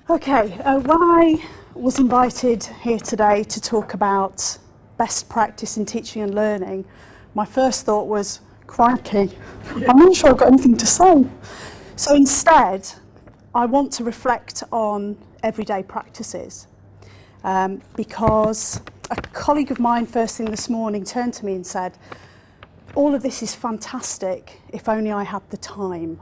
Okay, when I was invited here today to talk about best practice in teaching and learning, my first thought was, crikey, I'm not sure I've got anything to say. So instead, I want to reflect on everyday practices because a colleague of mine first thing this morning turned to me and said, all of this is fantastic if only I had the time.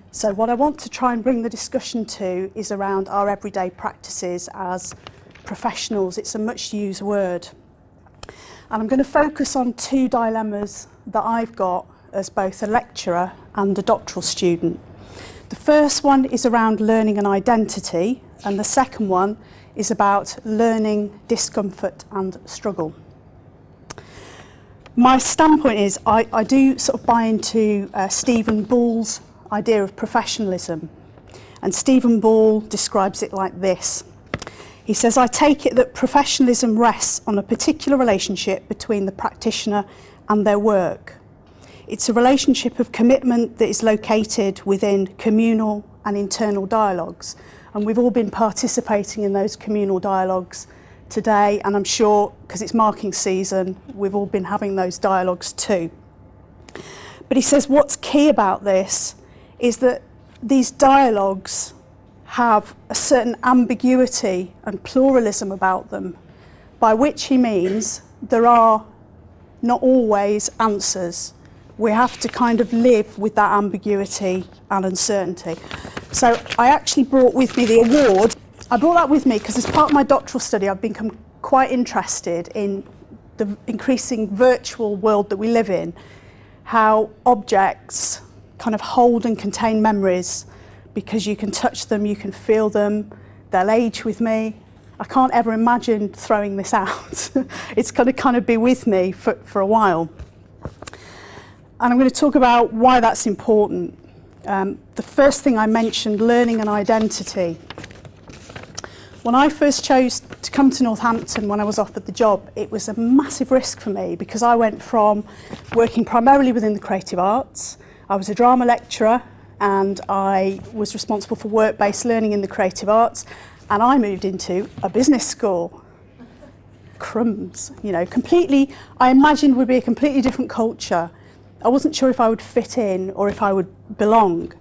So what I want to try and bring the discussion to is around our everyday practices as professionals. It's a much used word. And I'm going to focus on two dilemmas that I've got as both a lecturer and a doctoral student. The first one is around learning and identity, and the second one is about learning, discomfort and struggle. My standpoint is I do sort of buy into Stephen Bull's idea of professionalism, and Stephen Bull describes it like this. He says, I take it that professionalism rests on a particular relationship between the practitioner and their work. It's a relationship of commitment that is located within communal and internal dialogues, and we've all been participating in those communal dialogues today, and I'm sure because it's marking season we've all been having those dialogues too. But he says what's key about this is that these dialogues have a certain ambiguity and pluralism about them, by which he means there are not always answers. We have to kind of live with that ambiguity and uncertainty. So I actually brought with me the award. I brought that with me because as part of my doctoral study I've become quite interested in the increasing virtual world that we live in, how objects kind of hold and contain memories because you can touch them, you can feel them, they'll age with me. I can't ever imagine throwing this out. It's going to kind of be with me for a while. And I'm going to talk about why that's important. The first thing I mentioned, learning and identity. When I first chose to come to Northampton when I was offered the job, it was a massive risk for me because I went from working primarily within the creative arts. I was a drama lecturer and I was responsible for work-based learning in the creative arts, and I moved into a business school. Crumbs, you know, completely, I imagined would be a completely different culture. I wasn't sure if I would fit in or if I would belong,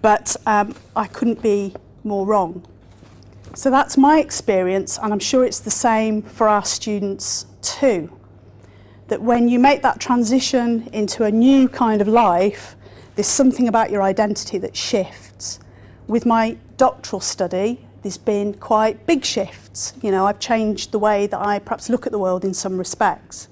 but I couldn't be more wrong. So that's my experience, and I'm sure it's the same for our students too. That when you make that transition into a new kind of life, there's something about your identity that shifts. With my doctoral study, there's been quite big shifts. You know, I've changed the way that I perhaps look at the world in some respects.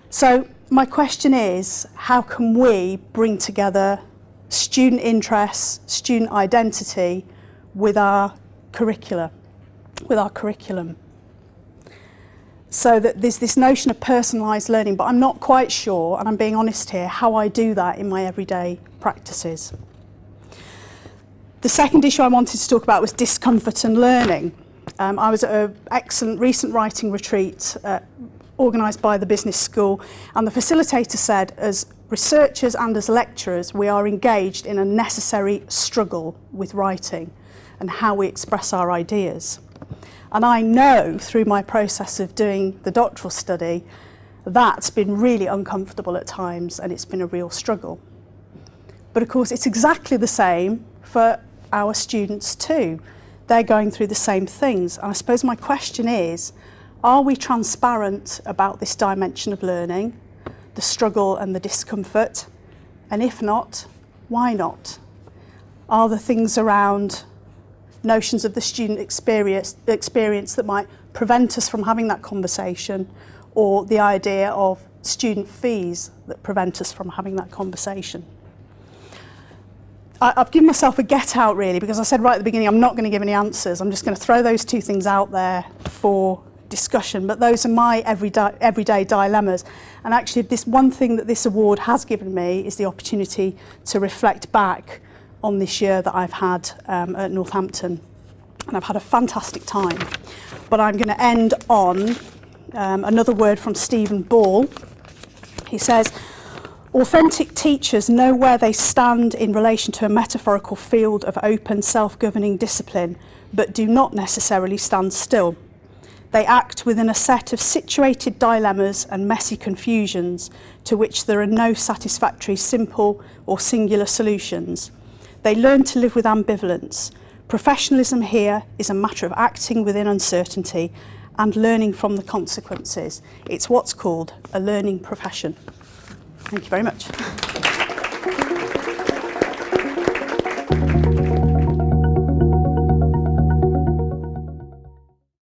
So my question is, how can we bring together student interests, student identity with our curriculum? So that there's this notion of personalised learning, but I'm not quite sure, and I'm being honest here, how I do that in my everyday practices. The second issue I wanted to talk about was discomfort and learning. I was at an excellent recent writing retreat organised by the business school, and the facilitator said, as researchers and as lecturers, we are engaged in a necessary struggle with writing and how we express our ideas. And I know through my process of doing the doctoral study, that's been really uncomfortable at times and it's been a real struggle. But of course it's exactly the same for our students too. They're going through the same things. And I suppose my question is, are we transparent about this dimension of learning, the struggle and the discomfort? And if not, why not? Are there things around notions of the student experience that might prevent us from having that conversation, or the idea of student fees that prevent us from having that conversation? I've given myself a get out really, because I said right at the beginning I'm not going to give any answers. I'm just going to throw those two things out there for discussion, but those are my everyday dilemmas. And actually this one thing that this award has given me is the opportunity to reflect back on this year that I've had at Northampton, and I've had a fantastic time. But I'm going to end on another word from Stephen Bull. He says, Authentic teachers know where they stand in relation to a metaphorical field of open, self-governing discipline, but do not necessarily stand still. They act within a set of situated dilemmas and messy confusions to which there are no satisfactory, simple or singular solutions. They learn to live with ambivalence. Professionalism here is a matter of acting within uncertainty and learning from the consequences. It's what's called a learning profession. Thank you very much.